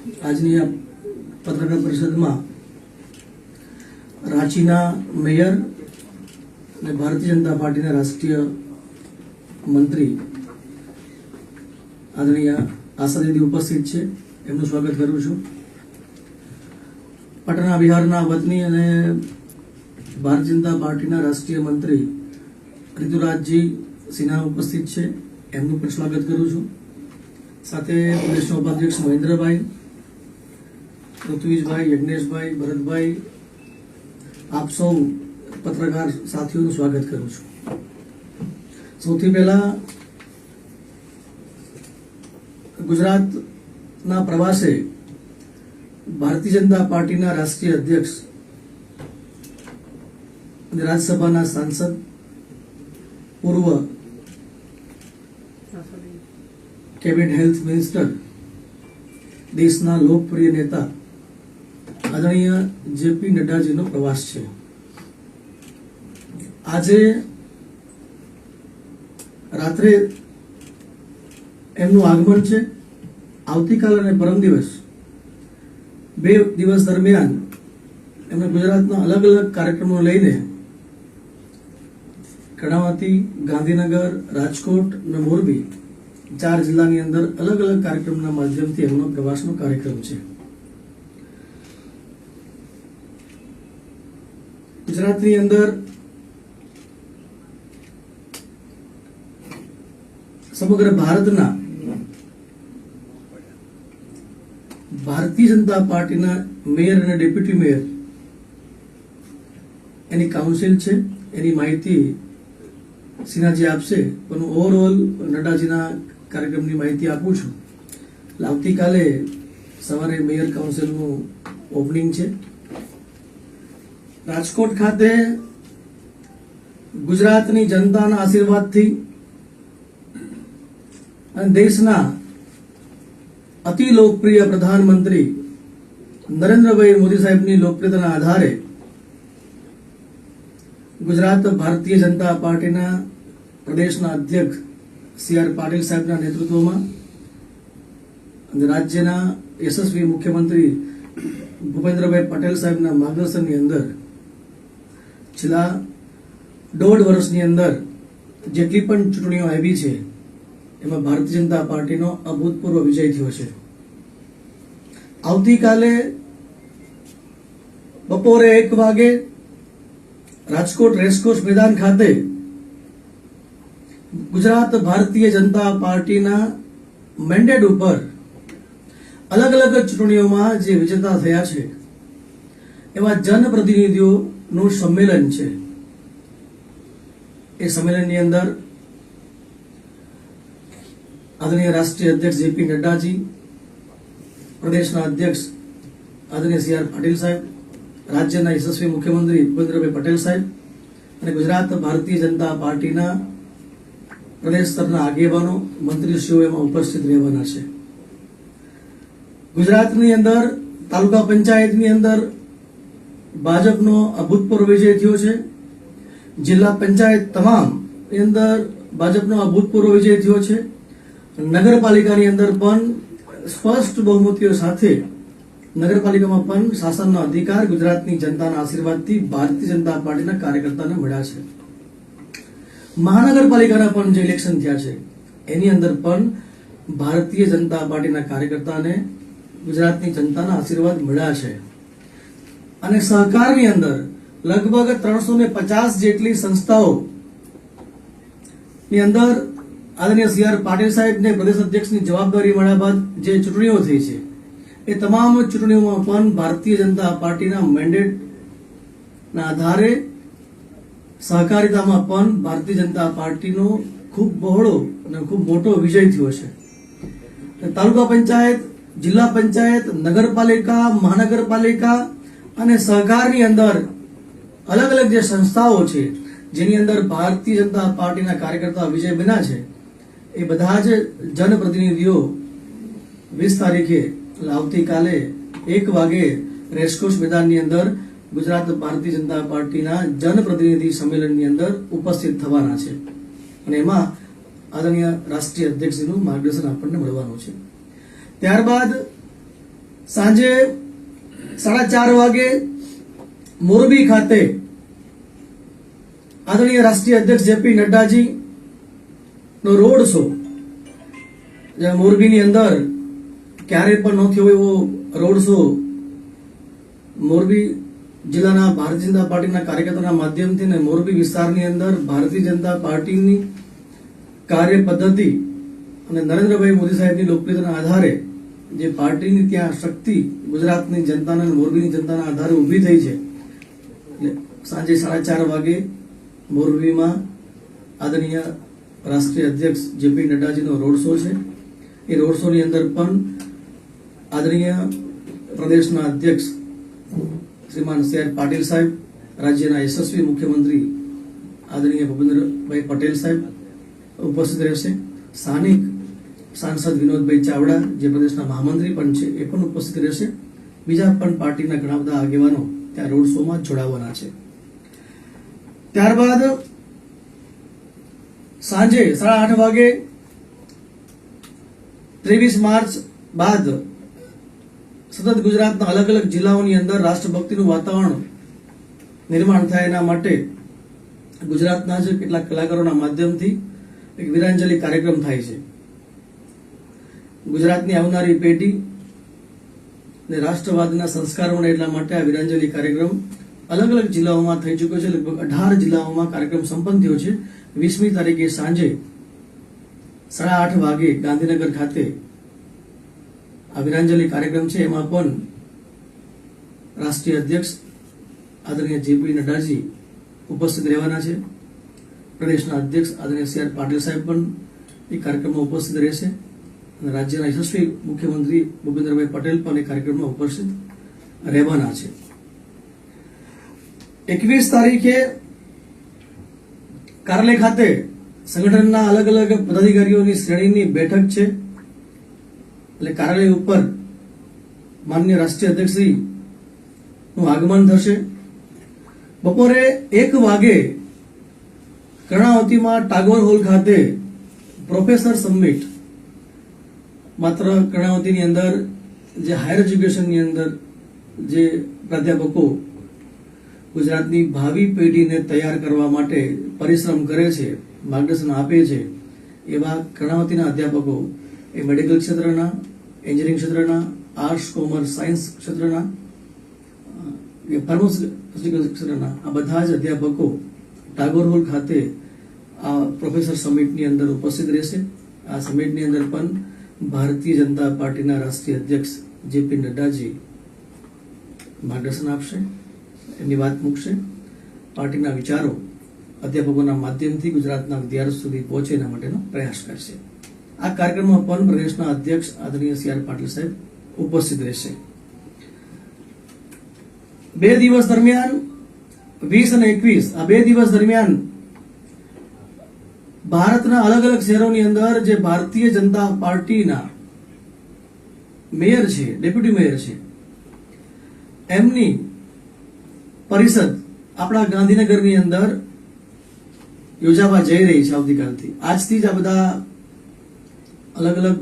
આજની આ પત્રકાર પરિષદમાં રાંચીના મેયર અને ભારતીય જનતા પાર્ટીના રાષ્ટ્રીય મંત્રી આદરણીય આશા દીદી ઉપસ્થિત છે. એમનું સ્વાગત કરું છું. પટના બિહારના વતની અને ભારતીય જનતા પાર્ટીના રાષ્ટ્રીય મંત્રી ઋતુરાજજી સિન્હા ઉપસ્થિત છે. એમનું પણ સ્વાગત કરું છું. સાથે પ્રદેશના ઉપાધ્યક્ષ મહેન્દ્રભાઈ, ઋત્વિજભાઈ, યજ્ઞેશભાઈ, ભરતભાઈ, આપ સૌ પત્રકાર સાથીઓનું સ્વાગત કરું છું. સૌથી પહેલા ગુજરાતના પ્રવાસે ભારતીય જનતા પાર્ટીના રાષ્ટ્રીય અધ્યક્ષ અને રાજ્યસભાના સાંસદ, પૂર્વ કેબિનેટ હેલ્થ મિનિસ્ટર, દેશના લોકપ્રિય નેતા આદરણીય જેપી નડ્ડાજીનો પ્રવાસ છે. આજે રાત્રે એમનું આગમન છે. આવતીકાલ અને પરમ દિવસ 2 દિવસ દરમિયાન એમને ગુજરાતના અલગ અલગ કાર્યક્રમો લઈને કર્ણાવતી, ગાંધીનગર, રાજકોટ અને મોરબી 4 જિલ્લાની અંદર અલગ અલગ કાર્યક્રમના માધ્યમથી એમનો પ્રવાસનો કાર્યક્રમ છે. ગુજરાતની અંદર સમગ્ર ભારતના ભારતીય જનતા પાર્ટીના મેયર અને ડેપ્યુટી મેયર એની કાઉન્સિલ છે. એની માહિતી સિન્હાજી આપશે, પણ ઓવરઓલ નડ્ડાજીના કાર્યક્રમની માહિતી આપું છું. એટલે આવતીકાલે સવારે મેયર કાઉન્સિલનું ઓપનિંગ છે. રાજકોટ ખાતે ગુજરાતની જનતાના આશીર્વાદથી અને દેશના અતિ લોકપ્રિય પ્રધાનમંત્રી નરેન્દ્રભાઈ મોદી સાહેબની લોકપ્રિયતાના આધારે ગુજરાત ભારતીય જનતા પાર્ટીના પ્રદેશના અધ્યક્ષ સી.આર. પાટીલ સાહેબના નેતૃત્વમાં અને રાજ્યના યશસ્વી મુખ્યમંત્રી ભૂપેન્દ્રભાઈ પટેલ સાહેબના માર્ગદર્શનની અંદર છેલ્લા 1.5 વર્ષની અંદર જેટલી પણ ચૂંટણીઓ આવી છે એમાં ભારતીય જનતા પાર્ટીનો અભૂતપૂર્વ વિજય થયો છે. આવતીકાલે બપોરે 1 વાગે રાજકોટ રેસકોર્સ મેદાન ખાતે ગુજરાત ભારતીય જનતા પાર્ટીના મેન્ડેટ ઉપર અલગ અલગ ચૂંટણીઓમાં જે વિજેતા થયા છે એવા જનપ્રતિનિધિઓનું સંમેલન છે. એ સંમેલનની અંદર આદરણીય રાષ્ટ્રીય અધ્યક્ષ જેપી નડ્ડાજી, પ્રદેશના અધ્યક્ષ આદરણીય સી.આર. પાટીલ સાહેબ, રાજ્યના યશસ્વી મુખ્યમંત્રી ભૂપેન્દ્રભાઈ પટેલ સાહેબ અને ગુજરાત ભારતીય જનતા પાર્ટીના પ્રદેશ સ્તરના આગેવાનો, મંત્રીશ્રીઓ એમાં ઉપસ્થિત રહેવાના છે. ગુજરાતની અંદર તાલુકા પંચાયતની અંદર ભાજપનો અભૂતપૂર્વ વિજય થયો છે. જિલ્લા પંચાયત તમામ ની અંદર ભાજપનો અભૂતપૂર્વ વિજય થયો છે. નગરપાલિકાની અંદર પણ સ્પષ્ટ બહુમતીઓ સાથે નગરપાલિકામાં પણ શાસનનો અધિકાર ગુજરાતની જનતાના આશીર્વાદથી ભારતીય જનતા પાર્ટીના કાર્યકર્તાને મળ્યા છે. મહાનગરપાલિકાના પણ જે ઇલેક્શન થયા છે એની અંદર પણ ભારતીય જનતા પાર્ટીના કાર્યકર્તાને ગુજરાતની જનતાના આશીર્વાદ મળ્યા છે. અને સહકારની અંદર લગભગ 350 જેટલી સંસ્થાઓ ની અંદર આદરણીય સી.આર. પાટીલ સાહેબને પ્રદેશ અધ્યક્ષની જવાબદારી મળ્યા બાદ જે ચૂંટણીઓ થઈ છે એ તમામ ચૂંટણીઓમાં પણ ભારતીય જનતા પાર્ટીના મેન્ડેટના આધારે સહકારિતામાં પણ ભારતીય જનતા પાર્ટીનો ખૂબ બહોળો અને ખૂબ મોટો વિજય થયો છે. તાલુકા પંચાયત, જિલ્લા પંચાયત, નગરપાલિકા, મહાનગરપાલિકા અને સહકારની અંદર અલગ અલગ જે સંસ્થાઓ છે જેની અંદર ભારતીય જનતા પાર્ટીના કાર્યકર્તા વિજય બન્યા છે એ બધા જ જનપ્રતિનિધિઓ 20 તારીખે આવતીકાલે 1 વાગે રેસકોર્સ મેદાનની અંદર ગુજરાત ભારતીય જનતા પાર્ટીના જનપ્રતિનિધિ સંમેલનની અંદર ઉપસ્થિત થવાના છે. અને એમાં આદરણીય રાષ્ટ્રીય અધ્યક્ષજીનું માર્ગદર્શન આપણને મળવાનું છે. ત્યારબાદ સાંજે 4:30 વાગે મોરબી ખાતે આદરણીય રાષ્ટ્રીય અધ્યક્ષ જેપી નડ્ડાજી નો રોડ શો, જે મોરબીની અંદર ક્યારે પણ ન થયો એવો રોડ શો મોરબી જિલ્લાના ભારતીય જનતા પાર્ટીના કાર્યકર્તાના માધ્યમથી ને મોરબી વિસ્તારની અંદર ભારતીય જનતા પાર્ટીની કાર્ય પદ્ધતિ અને નરેન્દ્રભાઈ મોદી સાહેબની લોકપ્રિયતાના આધારે જે પાર્ટીની ત્યાં શક્તિ ગુજરાતની જનતાના અને મોરબીની જનતાના આધારે ઊભી થઈ છે, એટલે સાંજે 4:30 વાગે મોરબીમાં આદરણીય રાષ્ટ્રીય અધ્યક્ષ જેપી નડ્ડાજીનો રોડ શો છે. એ રોડ શોની અંદર પણ આદરણીય પ્રદેશના અધ્યક્ષ શ્રીમાન સી.આર. પાટીલ સાહેબ, રાજ્યના યશસ્વી મુખ્યમંત્રી આદરણીય ભૂપેન્દ્રભાઈ પટેલ સાહેબ ઉપસ્થિત રહેશે. સ્થાનિક સાંસદ વિનોદભાઈ ચાવડા, જે પ્રદેશના મહામંત્રી પણ છે, એ પણ ઉપસ્થિત રહેશે. બીજા પણ પાર્ટીના ઘણા બધા આગેવાનો ત્યાં રોડ શોમાં જોડાવાના છે. ત્યારબાદ સાંજે 8:30 વાગે 23 માર્ચ બાદ સતત ગુજરાતના અલગ અલગ જિલ્લાઓની અંદર રાષ્ટ્રભક્તિનું વાતાવરણ નિર્માણ થાય એના માટે ગુજરાતના જ કેટલાક કલાકારોના માધ્યમથી એક વીરાંજલિ કાર્યક્રમ થાય છે. ગુજરાતની આવનારી પેઢી ને રાષ્ટ્રવાદના સંસ્કારો મળે એટલા માટે આ વીરાંજલિ કાર્યક્રમ અલગ અલગ જિલ્લાઓમાં થઈ ચૂક્યો છે. લગભગ 18 જિલ્લાઓમાં કાર્યક્રમ સંપન્ન થયો છે. 20મી તારીખે સાંજે 8:30 વાગે ગાંધીનગર ખાતે આ વીરાંજલિ કાર્યક્રમ છે. એમાં પણ રાષ્ટ્રીય અધ્યક્ષ આદરણીય જેપી નડ્ડાજી ઉપસ્થિત રહેવાના છે. પ્રદેશના અધ્યક્ષ આદરણીય સી.આર. પાટીલ સાહેબ પણ એ કાર્યક્રમમાં ઉપસ્થિત રહેશે અને રાજ્યના યશસ્વી મુખ્યમંત્રી ભૂપેન્દ્રભાઈ પટેલ પણ એ કાર્યક્રમમાં ઉપસ્થિત રહેવાના છે. 21 તારીખે કાર્યાલય ખાતે સંગઠનના અલગ અલગ પદાધિકારીઓની શ્રેણીની બેઠક છે. એટલે કાર્યાલય ઉપર માનનીય રાષ્ટ્રીય અધ્યક્ષ શ્રી નું આગમન થશે. બપોરે 1 વાગે કર્ણાવતીમાં ટાગોર હોલ ખાતે પ્રોફેસર સમિટ, માત્ર કર્ણાવતીની અંદર જે હાયર એજ્યુકેશનની અંદર જે પ્રાધ્યાપકો ગુજરાતની ભાવિ પેઢીને તૈયાર કરવા માટે પરિશ્રમ કરે છે, માર્ગદર્શન આપે છે, એવા કર્ણાવતીના અધ્યાપકો એ મેડિકલ ક્ષેત્રના, એન્જિનિયરિંગ ક્ષેત્રના, આર્ટ્સ, કોમર્સ, સાયન્સ ક્ષેત્રના, ફાર્માસ્યુટિકલ ક્ષેત્રના આ બધા જ અધ્યાપકો ટાગોર હોલ ખાતે આ પ્રોફેસર સમિટની અંદર ઉપસ્થિત રહેશે. આ સમિટની અંદર પણ ભારતીય જનતા પાર્ટીના રાષ્ટ્રીય અધ્યક્ષ જેપી નડ્ડાજી માર્ગદર્શન આપશે, એમની વાત મૂકશે, પાર્ટીના વિચારો અધ્યાપકોના માધ્યમથી ગુજરાતના વિદ્યાર્થીઓ સુધી પહોંચે એના માટેનો પ્રયાસ કરશે. આ કાર્યક્રમમાં પણ પ્રદેશના અધ્યક્ષ આદરણીય સી.આર. પાટીલ સાહેબ ઉપસ્થિત રહેશે. 2 દિવસ દરમિયાન 20 અને 21 આ 2 દિવસ દરમિયાન ભારતના અલગ અલગ શહેરોની અંદર જે ભારતીય જનતા પાર્ટીના મેયર છે, ડેપ્યુટી મેયર છે, એમની પરિષદ આપણા ગાંધીનગરની અંદર યોજાવા જઈ રહી છે. આવતીકાલથી, આજથી જ આ બધા અલગ અલગ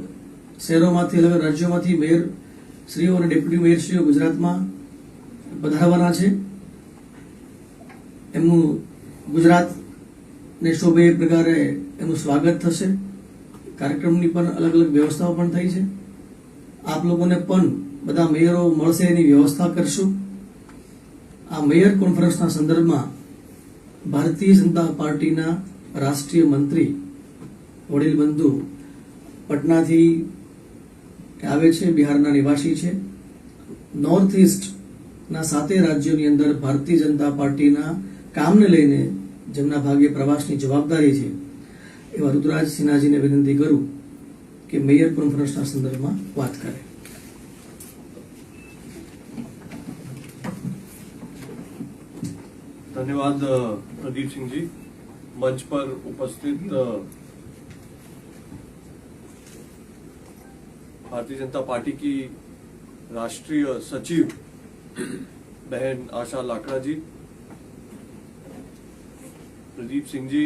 શહેરોમાંથી, અલગ અલગ રાજ્યોમાંથી મેયર શ્રીઓ અને ડેપ્યુટી મેયર શ્રીઓ ગુજરાતમાં પધારવાના છે. એમનું ગુજરાતને શોભે એ પ્રકારે એનું સ્વાગત થશે. કાર્યક્રમની પણ અલગ અલગ વ્યવસ્થાઓ પણ થઈ છે. આપ લોકોને પણ બધા મેયરો મળશે એની વ્યવસ્થા કરશું. આ મેયર કોન્ફરન્સના સંદર્ભમાં ભારતીય જનતા પાર્ટીના રાષ્ટ્રીય મંત્રી વડીલ બંધુ પટનાથી આવે છે, બિહારના નિવાસી છે. નોર્થ ઇસ્ટના 7 રાજ્યોની અંદર ભારતીય જનતા પાર્ટીના કામને લઈને જેમના ભાગે પ્રવાસની જવાબદારી છે એવા રુદ્રાજ સિન્હાજીને વિનંતી કરું કે મેયર કોન્ફરન્સના સંદર્ભમાં વાત કરે. धन्यवाद प्रदीप सिंह जी। मंच पर उपस्थित भारतीय जनता पार्टी की राष्ट्रीय सचिव बहन आशा लाकड़ा जी, प्रदीप सिंह जी,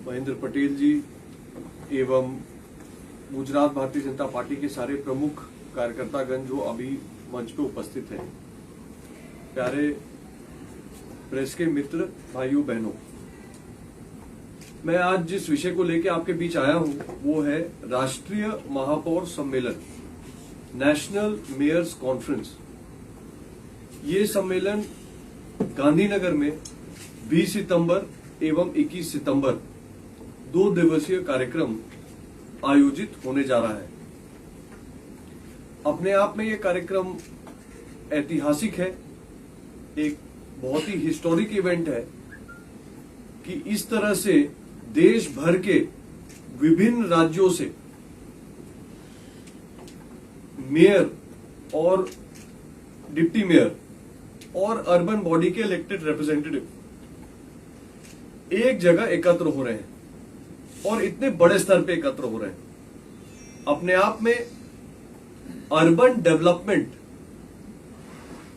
महेंद्र पटेल जी एवं गुजरात भारतीय जनता पार्टी के सारे प्रमुख कार्यकर्तागण जो अभी मंच पे उपस्थित हैं, प्यारे प्रेस के मित्र, भाइयों बहनों, मैं आज जिस विषय को लेकर आपके बीच आया हूं वो है राष्ट्रीय महापौर सम्मेलन, नेशनल मेयर्स कॉन्फ्रेंस। ये सम्मेलन गांधीनगर में 20 सितंबर एवं 21 सितंबर 2 दिवसीय कार्यक्रम आयोजित होने जा रहा है। अपने आप में ये कार्यक्रम ऐतिहासिक है, एक बहुत ही हिस्टोरिक इवेंट है कि इस तरह से देश भर के विभिन्न राज्यों से मेयर और डिप्टी मेयर और अर्बन बॉडी के इलेक्टेड रिप्रेजेंटेटिव एक जगह एकत्र हो रहे हैं और इतने बड़े स्तर पे एकत्र हो रहे हैं। अपने आप में urban development,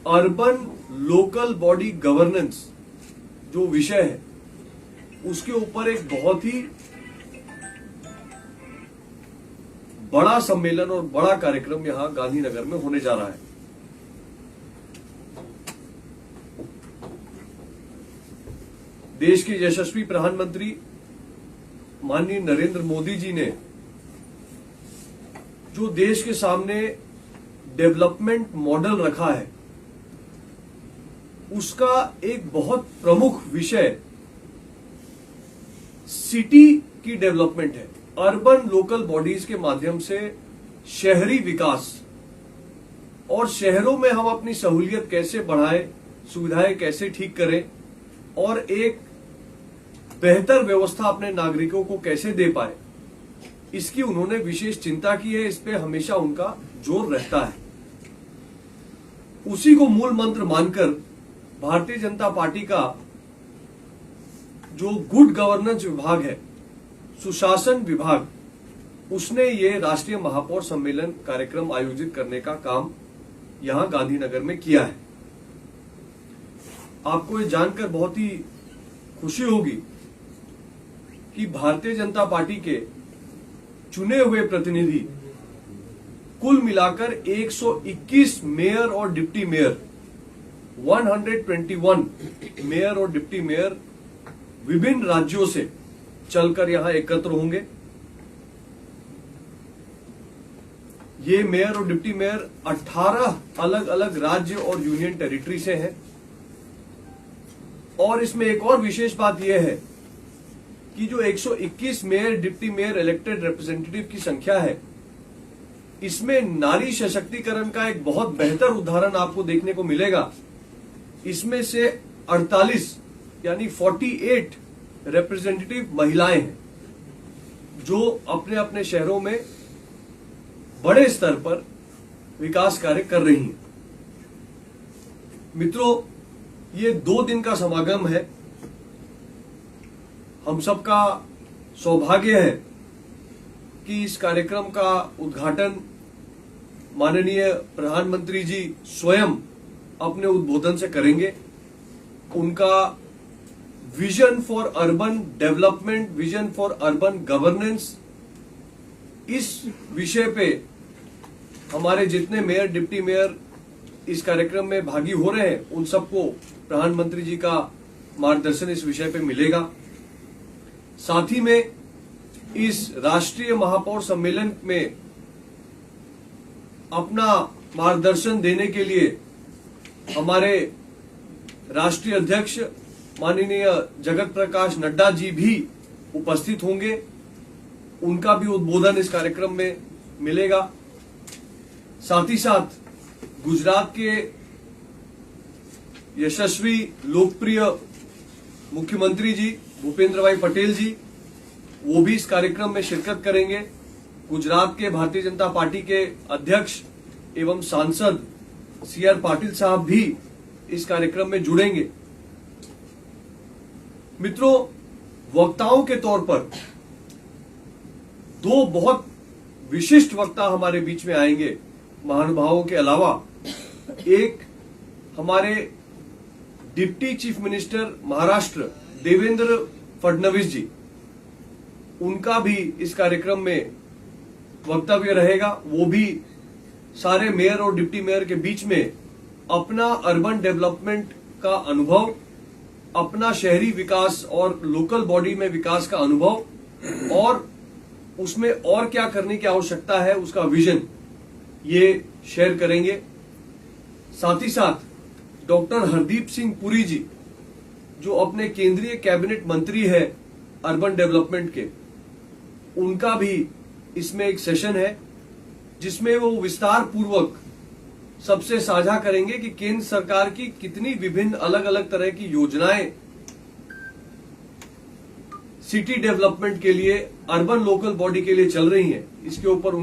urban local body governance जो विषय है, उसके ऊपर एक बहुत ही बड़ा सम्मेलन और बड़ा कार्यक्रम यहां गांधीनगर में होने जा रहा है। देश के यशस्वी प्रधानमंत्री माननीय नरेंद्र मोदी जी ने जो देश के सामने डेवलपमेंट मॉडल रखा है, उसका एक बहुत प्रमुख विषय सिटी की डेवलपमेंट है। अर्बन लोकल बॉडीज के माध्यम से शहरी विकास और शहरों में हम अपनी सहूलियत कैसे बढ़ाएं, सुविधाएं कैसे ठीक करें और एक बेहतर व्यवस्था अपने नागरिकों को कैसे दे पाए, इसकी उन्होंने विशेष चिंता की है। इस पे हमेशा उनका जोर रहता है। उसी को मूल मंत्र मानकर भारतीय जनता पार्टी का जो गुड गवर्नेंस विभाग है, सुशासन विभाग, उसने ये राष्ट्रीय महापौर सम्मेलन कार्यक्रम आयोजित करने का काम यहां गांधीनगर में किया है। आपको ये जानकर बहुत ही खुशी होगी कि भारतीय जनता पार्टी के चुने हुए प्रतिनिधि कुल मिलाकर 121 मेयर और डिप्टी मेयर, 121 मेयर और डिप्टी मेयर विभिन्न राज्यों से चलकर यहां एकत्र होंगे। ये मेयर और डिप्टी मेयर 18 अलग अलग राज्य और यूनियन टेरिटरी से हैं। और इसमें एक और विशेष बात यह है कि जो 121 mayor deputy mayor elected representative की संख्या है, इसमें नारी सशक्तिकरण का एक बहुत बेहतर उदाहरण आपको देखने को मिलेगा। इसमें से 48 यानी 48 रिप्रेजेंटेटिव महिलाएं हैं जो अपने अपने शहरों में बड़े स्तर पर विकास कार्य कर रही हैं। मित्रों, ये 2 दिन का समागम है। हम सबका सौभाग्य है कि इस कार्यक्रम का उद्घाटन माननीय प्रधानमंत्री जी स्वयं अपने उद्बोधन से करेंगे। उनका vision for urban development, vision for urban governance, इस विषय पे हमारे जितने मेयर डिप्टी मेयर इस कार्यक्रम में भागी हो रहे हैं, उन सबको प्रधानमंत्री जी का मार्गदर्शन इस विषय पे मिलेगा। साथ ही में इस राष्ट्रीय महापौर सम्मेलन में अपना मार्गदर्शन देने के लिए हमारे राष्ट्रीय अध्यक्ष माननीय जगत प्रकाश नड्डा जी भी उपस्थित होंगे। उनका भी उद्बोधन इस कार्यक्रम में मिलेगा। साथ ही साथ गुजरात के यशस्वी लोकप्रिय मुख्यमंत्री जी भूपेंद्र भाई पटेल जी, वो भी इस कार्यक्रम में शिरकत करेंगे। गुजरात के भारतीय जनता पार्टी के अध्यक्ष एवं सांसद CR पाटिल साहब भी इस कार्यक्रम में जुड़ेंगे। मित्रों, वक्ताओं के तौर पर 2 बहुत विशिष्ट वक्ता हमारे बीच में आएंगे। महानुभावों के अलावा एक हमारे deputy chief minister Maharashtra Devendra Fadnavis ji, उनका भी इस कार्यक्रम में वक्तव्य रहेगा। वो भी सारे मेयर और डिप्टी मेयर के बीच में अपना अर्बन डेवलपमेंट का अनुभव, अपना शहरी विकास और लोकल बॉडी में विकास का अनुभव और उसमें और क्या करने की आवश्यकता है उसका विजन ये शेयर करेंगे। साथ ही साथ डॉक्टर हरदीप सिंह पुरी जी जो अपने केंद्रीय कैबिनेट मंत्री है अर्बन डेवलपमेंट के, उनका भी इसमें एक सेशन है जिसमें वो विस्तार पूर्वक सबसे साझा करेंगे कि केंद्र सरकार की कितनी विभिन्न अलग अलग तरह की योजनाएं सिटी डेवलपमेंट के लिए, अर्बन लोकल बॉडी के लिए चल रही हैं। इसके ऊपर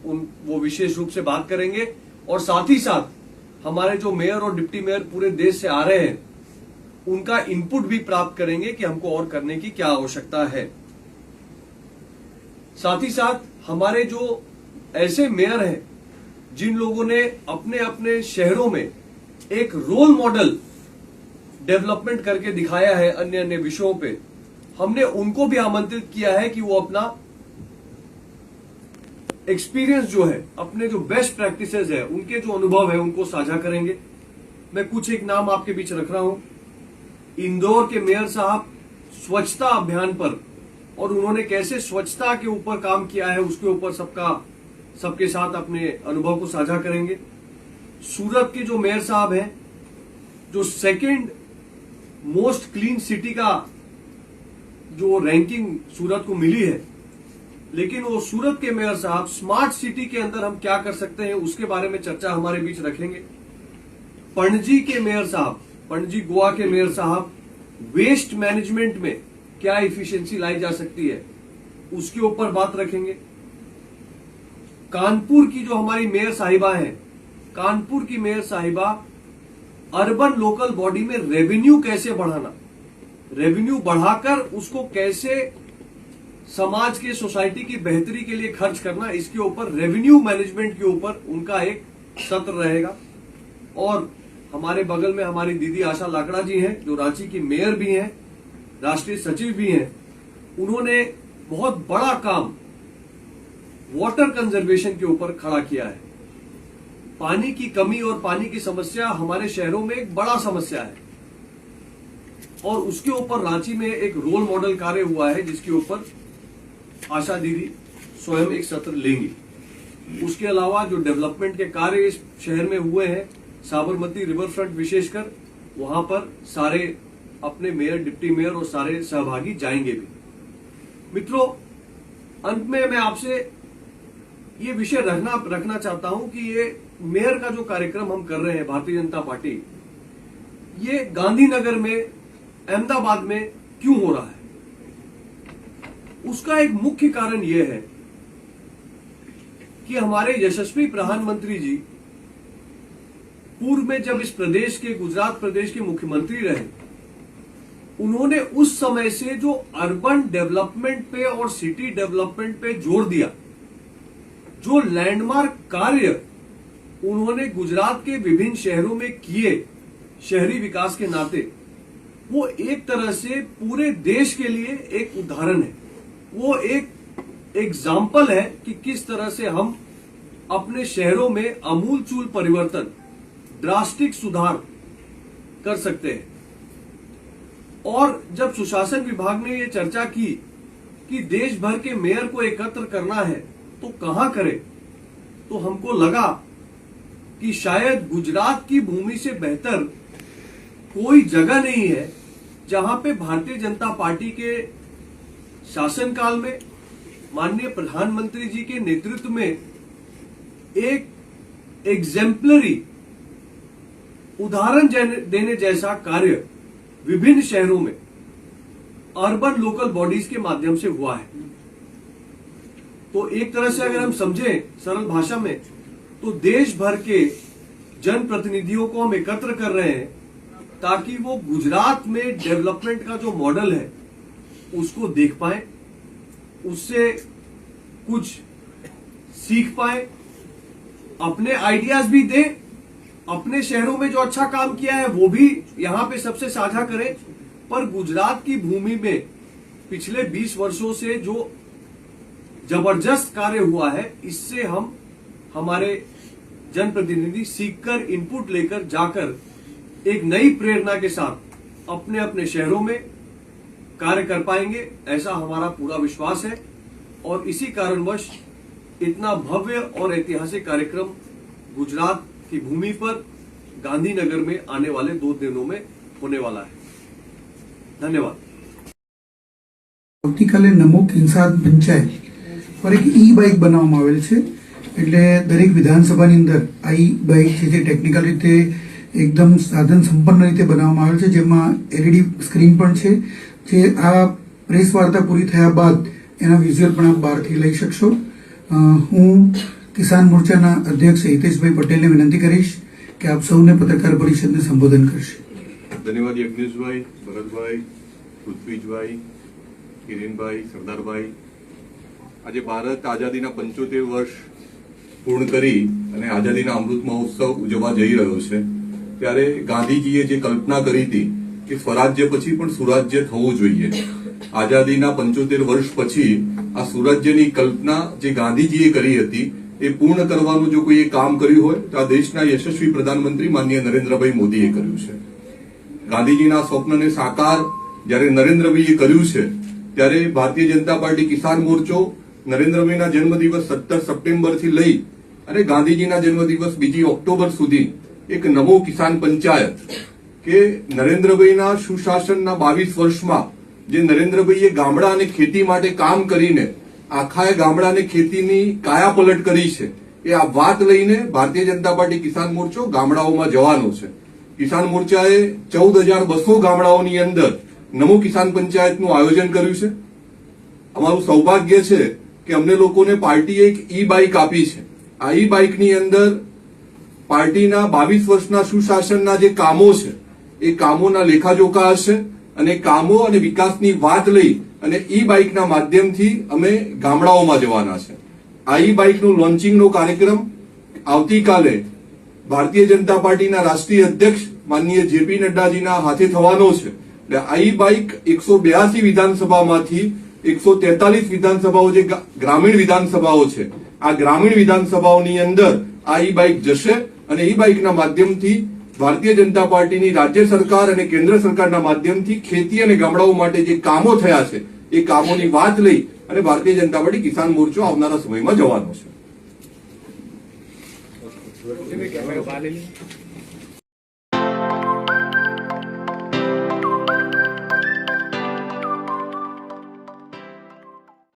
वो विशेष रूप से बात करेंगे और साथ ही साथ हमारे जो मेयर और डिप्टी मेयर पूरे देश से आ रहे हैं उनका इनपुट भी प्राप्त करेंगे कि हमको और करने की क्या आवश्यकता है। साथ ही साथ हमारे जो ऐसे मेयर हैं जिन लोगों ने अपने अपने शहरों में एक रोल मॉडल डेवलपमेंट करके दिखाया है अन्य अन्य विषयों पे, हमने उनको भी आमंत्रित किया है कि वो अपना एक्सपीरियंस जो है, अपने जो बेस्ट प्रैक्टिसेस है, उनके जो अनुभव है उनको साझा करेंगे। मैं कुछ एक नाम आपके बीच रख रहा हूं। इंदौर के मेयर साहब स्वच्छता अभियान पर और उन्होंने कैसे स्वच्छता के ऊपर काम किया है उसके ऊपर सबके साथ अपने अनुभव को साझा करेंगे। सूरत के जो मेयर साहब हैं जो सेकंड मोस्ट क्लीन सिटी का जो रैंकिंग सूरत को मिली है, लेकिन वो सूरत के मेयर साहब स्मार्ट सिटी के अंदर हम क्या कर सकते हैं उसके बारे में चर्चा हमारे बीच रखेंगे। पणजी के मेयर साहब, पणजी गोवा के मेयर साहब वेस्ट मैनेजमेंट में क्या इफिशियंसी लाई जा सकती है उसके ऊपर बात रखेंगे। कानपुर की जो हमारी मेयर साहिबा हैं, कानपुर की मेयर साहिबा अर्बन लोकल बॉडी में रेवेन्यू कैसे बढ़ाना, रेवेन्यू बढ़ाकर उसको कैसे समाज के, सोसाइटी की बेहतरी के लिए खर्च करना, इसके ऊपर रेवेन्यू मैनेजमेंट के ऊपर उनका एक सत्र रहेगा। और हमारे बगल में हमारी दीदी आशा लाकड़ा जी हैं जो रांची की मेयर भी हैं, राष्ट्रीय सचिव भी हैं। उन्होंने बहुत बड़ा काम वाटर कंजर्वेशन के ऊपर खड़ा किया है। पानी की कमी और पानी की समस्या हमारे शहरों में एक बड़ा समस्या है और उसके ऊपर रांची में एक रोल मॉडल कार्य हुआ है जिसके ऊपर आशा दीदी स्वयं एक सत्र लेंगी। उसके अलावा जो डेवलपमेंट के कार्य इस शहर में हुए हैं, साबरमती रिवर फ्रंट विशेषकर, वहां पर सारे अपने मेयर, डिप्टी मेयर और सारे सहभागी जाएंगे भी। मित्रों, अंत में मैं आपसे ये विषय रखना चाहता हूं कि ये मेयर का जो कार्यक्रम हम कर रहे हैं भारतीय जनता पार्टी, ये गांधीनगर में, अहमदाबाद में क्यों हो रहा है, उसका एक मुख्य कारण यह है कि हमारे यशस्वी प्रधानमंत्री जी पूर्व में जब इस प्रदेश के, गुजरात प्रदेश के मुख्यमंत्री रहे, उन्होंने उस समय से जो अर्बन डेवलपमेंट पे और सिटी डेवलपमेंट पे जोर दिया, जो लैंडमार्क कार्य उन्होंने गुजरात के विभिन्न शहरों में किए शहरी विकास के नाते, वो एक तरह से पूरे देश के लिए एक उदाहरण है। वो एक एग्जाम्पल है कि किस तरह से हम अपने शहरों में आमूलचूल परिवर्तन, ड्रास्टिक सुधार कर सकते हैं। और जब सुशासन विभाग ने ये चर्चा की कि देश भर के मेयर को एकत्र करना है तो कहां करें, तो हमको लगा कि शायद गुजरात की भूमि से बेहतर कोई जगह नहीं है जहां पे भारतीय जनता पार्टी के शासनकाल में माननीय प्रधानमंत्री जी के नेतृत्व में एक एग्जेम्पलरी, उदाहरण देने जैसा कार्य विभिन्न शहरों में अर्बन लोकल बॉडीज के माध्यम से हुआ है। तो एक तरह से अगर हम समझें सरल भाषा में, तो देश भर के जनप्रतिनिधियों को हम एकत्र कर रहे हैं ताकि वो गुजरात में डेवलपमेंट का जो मॉडल है उसको देख पाए, उससे कुछ सीख पाए, अपने आइडियाज भी दें, अपने शहरों में जो अच्छा काम किया है वो भी यहां पे सबसे साझा करें। पर गुजरात की भूमि में पिछले 20 वर्षों से जो जबरदस्त कार्य हुआ है, इससे हमारे जनप्रतिनिधि सीखकर इनपुट लेकर जाकर एक नई प्रेरणा के साथ अपने अपने शहरों में कार्य कर पाएंगे, ऐसा हमारा पूरा विश्वास है। और इसी कारणवश इतना भव्य और ऐतिहासिक कार्यक्रम गुजरात की भूमि पर गांधीनगर में आने वाले 2 दिनों में होने वाला है। धन्यवाद। આવતીકાલે નમો કિંસાદ પંચાયત પર એક ઈ બાઇક બનાવવામાં આવેલ છે, એટલે દરેક વિધાનસભાની અંદર આ ઈ બાઇક છે જે ટેકનિકલ રીતે એકદમ સાધન સંપન્ન રીતે બનાવવામાં આવેલ છે, જેમાં એલઈડી સ્ક્રીન પણ છે, જે આ પ્રેસ વાર્તા પૂરી થયા બાદ એના વિઝ્યુઅલ પણ આપ બહારથી લઈ શકશો. હું કિસાન મોરચાના અધ્યક્ષ હિતેશભાઈ પટેલને વિનંતી કરીશ કે આપ સૌને પત્રકાર પરિષદને સંબોધન કરશે. ધન્યવાદ યજ્ઞેશભાઈ, ભરતભાઈ, પૃથ્વીજભાઈ, કિરીનભાઈ, સરદારભાઈ. આજે ભારત આઝાદીના 75 વર્ષ પૂર્ણ કરી અને આઝાદીના અમૃત મહોત્સવ ઉજવવા જઈ રહ્યો છે, ત્યારે ગાંધીજીએ જે કલ્પના કરી હતી કે સ્વરાજ્ય પછી પણ સુરાજ્ય થવું જોઈએ. આઝાદીના 75 વર્ષ પછી આ સુરાજ્યની કલ્પના જે ગાંધીજીએ કરી હતી એ પૂર્ણ કરવાનું જો કોઈએ કામ કર્યું હોય તો આ દેશના યશસ્વી પ્રધાનમંત્રી માનનીય નરેન્દ્રભાઈ મોદીએ કર્યું છે. ગાંધીજીના સ્વપ્નને સાકાર જ્યારે નરેન્દ્રભાઈએ કર્યું છે, ત્યારે ભારતીય જનતા પાર્ટી કિસાન મોરચો નરેન્દ્રભાઈના જન્મદિવસ 17 સપ્ટેમ્બરથી લઈ અને ગાંધીજીના જન્મદિવસ 2 ઓક્ટોબર સુધી એક નમો કિસાન પંચાયત કે નરેન્દ્રભાઈના સુશાસનના 22 વર્ષમાં જે નરેન્દ્રભાઈએ ગામડા અને ખેતી માટે કામ કરીને આખા ગામડાને ખેતીની કાયાપલટ કરી છે, એ આ વાત લઈને ભારતીય જનતા પાર્ટી કિસાન મોરચો ગામડાઓમાં જવાનો છે. કિસાન મોરચાએ 14,200 ગામડાઓની અંદર નમો કિસાન પંચાયતનું આયોજન કર્યું છે. અમારું સૌભાગ્ય છે કે અમને લોકોને પાર્ટીએ એક ઈ બાઇક આપી છે. આ ઈ બાઇકની અંદર પાર્ટીના 22 વર્ષના સુશાસનના જે કામો છે એ કામોના લેખાજોખા હશે અને કામો અને વિકાસની વાત લઈ અને ઈ બાઇકના માધ્યમથી અમે ગામડાઓમાં જવાના છે. આ ઈ બાઇકનું લોન્ચિંગનો કાર્યક્રમ આવતીકાલે ભારતીય જનતા પાર્ટીના રાષ્ટ્રીય અધ્યક્ષ માનનીય જેપી નડ્ડાજીના હાથે થવાનો છે. એટલે આ ઈ બાઇક 182 વિધાનસભામાંથી 143 વિધાનસભાઓ જે ગ્રામીણ વિધાનસભાઓ છે, આ ગ્રામીણ વિધાનસભાઓની અંદર આ ઈ બાઇક જશે અને ઈ બાઇકના માધ્યમથી ભારતીય જનતા પાર્ટીની રાજ્ય સરકાર અને કેન્દ્ર સરકારના માધ્યમથી ખેતી અને ગામડાઓ માટે જે કામો થયા છે એ કામોની વાત લઈ અને ભારતીય જનતા પાર્ટી કિસાન મોરચો આવનારા સમયમાં જવાનો છે.